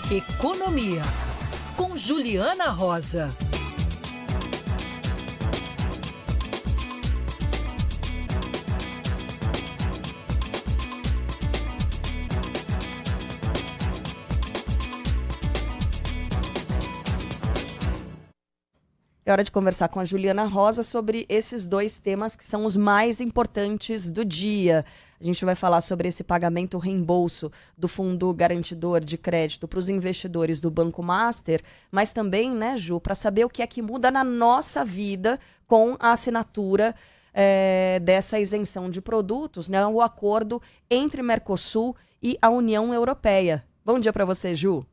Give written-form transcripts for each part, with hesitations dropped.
Economia, com Juliana Rosa. É hora de conversar com a Juliana Rosa sobre esses dois temas que são os mais importantes do dia. A gente vai falar sobre esse pagamento reembolso do Fundo Garantidor de Crédito para os investidores do Banco Master, mas também, né, Ju, para saber o que é que muda na nossa vida com a assinatura dessa isenção de produtos, né, o acordo entre Mercosul e a União Europeia. Bom dia para você, Ju.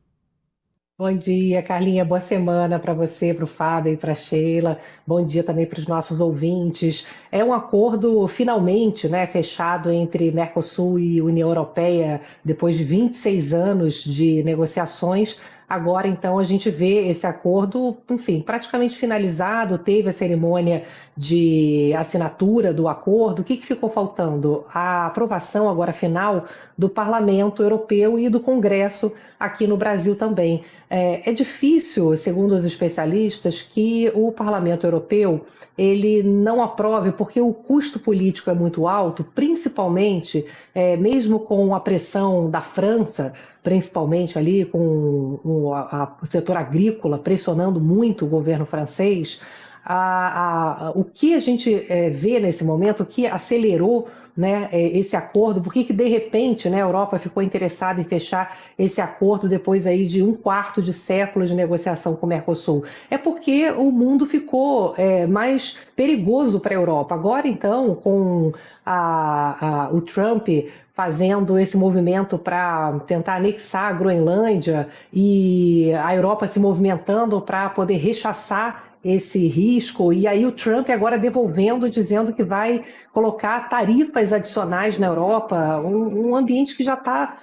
Bom dia, Carlinha. Boa semana para você, para o Fábio e para a Sheila. Bom dia também para os nossos ouvintes. É um acordo finalmente, né, fechado entre Mercosul e União Europeia depois de 26 anos de negociações. Agora, então, a gente vê esse acordo, enfim, praticamente finalizado. Teve a cerimônia de assinatura do acordo. O que ficou faltando? A aprovação agora final do Parlamento Europeu e do Congresso aqui no Brasil também. É difícil, segundo os especialistas, que o Parlamento Europeu ele não aprove, porque o custo político é muito alto, principalmente, mesmo com a pressão da França, principalmente ali com o setor agrícola pressionando muito o governo francês. O que a gente vê nesse momento, o que acelerou, né, esse acordo, por que de repente, né, a Europa ficou interessada em fechar esse acordo depois aí de um quarto de século de negociação com o Mercosul? É porque o mundo ficou mais perigoso para a Europa. Agora, então, com o Trump fazendo esse movimento para tentar anexar a Groenlândia e a Europa se movimentando para poder rechaçar esse risco, e aí o Trump agora devolvendo, dizendo que vai colocar tarifas adicionais na Europa, um ambiente que já está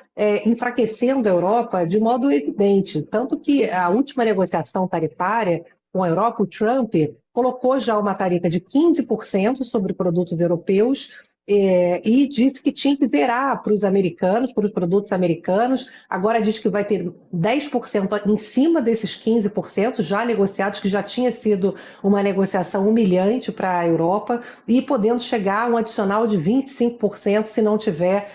enfraquecendo a Europa de modo evidente. Tanto que a última negociação tarifária com a Europa, o Trump colocou já uma tarifa de 15% sobre produtos europeus, e disse que tinha que zerar para os americanos, para os produtos americanos. Agora diz que vai ter 10% em cima desses 15% já negociados, que já tinha sido uma negociação humilhante para a Europa, e podendo chegar a um adicional de 25% se não tiver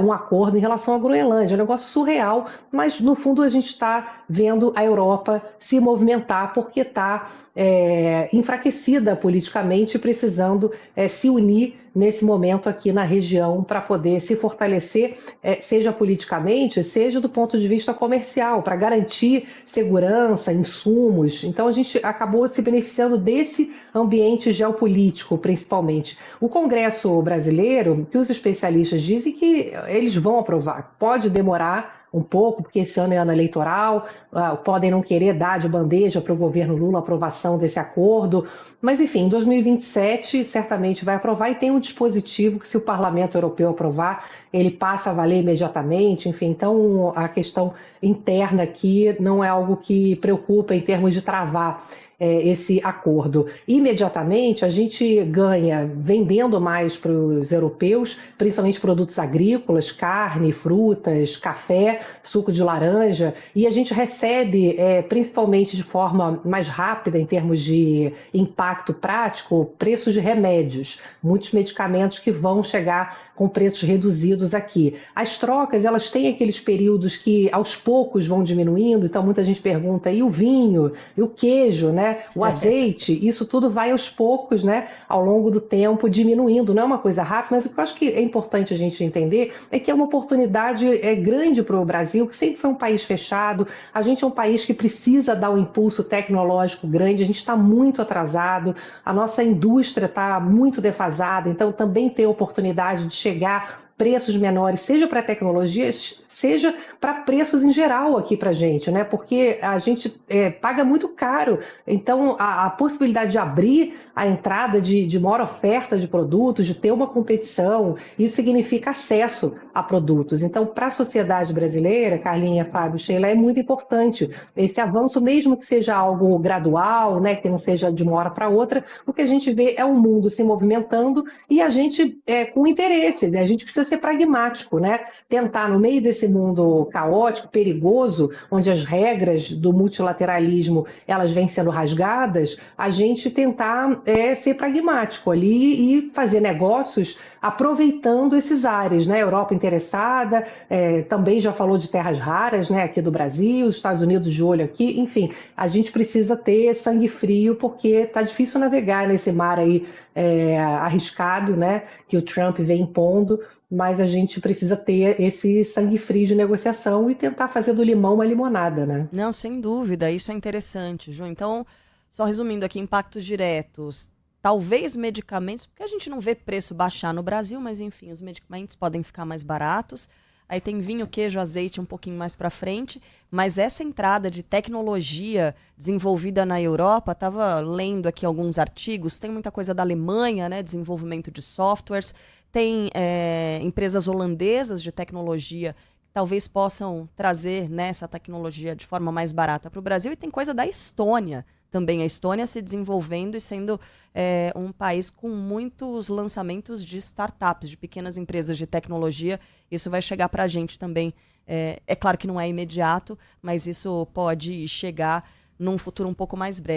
um acordo em relação à Groenlândia. É um negócio surreal, mas no fundo a gente está vendo a Europa se movimentar porque está enfraquecida politicamente, precisando se unir nesse momento aqui na região para poder se fortalecer, seja politicamente, seja do ponto de vista comercial, para garantir segurança, insumos. Então a gente acabou se beneficiando desse ambiente geopolítico, principalmente. O Congresso brasileiro, que os especialistas dizem que eles vão aprovar, pode demorar um pouco, porque esse ano é ano eleitoral, podem não querer dar de bandeja para o governo Lula a aprovação desse acordo, mas enfim, em 2027 certamente vai aprovar, e tem um dispositivo que, se o Parlamento Europeu aprovar, ele passa a valer imediatamente. Enfim, então a questão interna aqui não é algo que preocupa em termos de travar esse acordo. Imediatamente a gente ganha vendendo mais para os europeus, principalmente produtos agrícolas, carne, frutas, café, suco de laranja, e a gente recebe, principalmente de forma mais rápida em termos de impacto prático, preços de remédios, muitos medicamentos que vão chegar com preços reduzidos aqui. As trocas, elas têm aqueles períodos que aos poucos vão diminuindo, então muita gente pergunta, e o vinho, e o queijo, né? O azeite, isso tudo vai aos poucos, né, ao longo do tempo diminuindo, não é uma coisa rápida, mas o que eu acho que é importante a gente entender é que é uma oportunidade grande para o Brasil, que sempre foi um país fechado. A gente é um país que precisa dar um impulso tecnológico grande, a gente está muito atrasado, a nossa indústria está muito defasada, então também tem a oportunidade de chegar preços menores, seja para tecnologias, seja para preços em geral aqui para a gente, né? Porque a gente paga muito caro. Então, a possibilidade de abrir a entrada de maior oferta de produtos, de ter uma competição, isso significa acesso a produtos. Então, para a sociedade brasileira, Carlinha, Fábio, Sheila, é muito importante esse avanço, mesmo que seja algo gradual, né? Que não seja de uma hora para outra. O que a gente vê é o mundo se movimentando e a gente com interesse, né? A gente precisa ser pragmático, né? Tentar, no meio desse mundo caótico, perigoso, onde as regras do multilateralismo elas vêm sendo rasgadas, a gente tentar ser pragmático ali e fazer negócios aproveitando esses ares, né? Europa interessada, também já falou de terras raras, né? Aqui do Brasil, os Estados Unidos de olho aqui, enfim, a gente precisa ter sangue frio porque está difícil navegar nesse mar aí arriscado, né? Que o Trump vem impondo, mas a gente precisa ter esse sangue frio de negociação e tentar fazer do limão uma limonada, né? Não, sem dúvida, isso é interessante, Ju. Então, só resumindo aqui, impactos diretos. Talvez medicamentos, porque a gente não vê preço baixar no Brasil, mas enfim, os medicamentos podem ficar mais baratos. Aí tem vinho, queijo, azeite um pouquinho mais para frente, mas essa entrada de tecnologia desenvolvida na Europa, estava lendo aqui alguns artigos, tem muita coisa da Alemanha, né, desenvolvimento de softwares, tem empresas holandesas de tecnologia que talvez possam trazer, né, essa tecnologia de forma mais barata para o Brasil, e tem coisa da Estônia também, a Estônia se desenvolvendo e sendo um país com muitos lançamentos de startups, de pequenas empresas de tecnologia. Isso vai chegar para a gente também. É claro que não é imediato, mas isso pode chegar num futuro um pouco mais breve.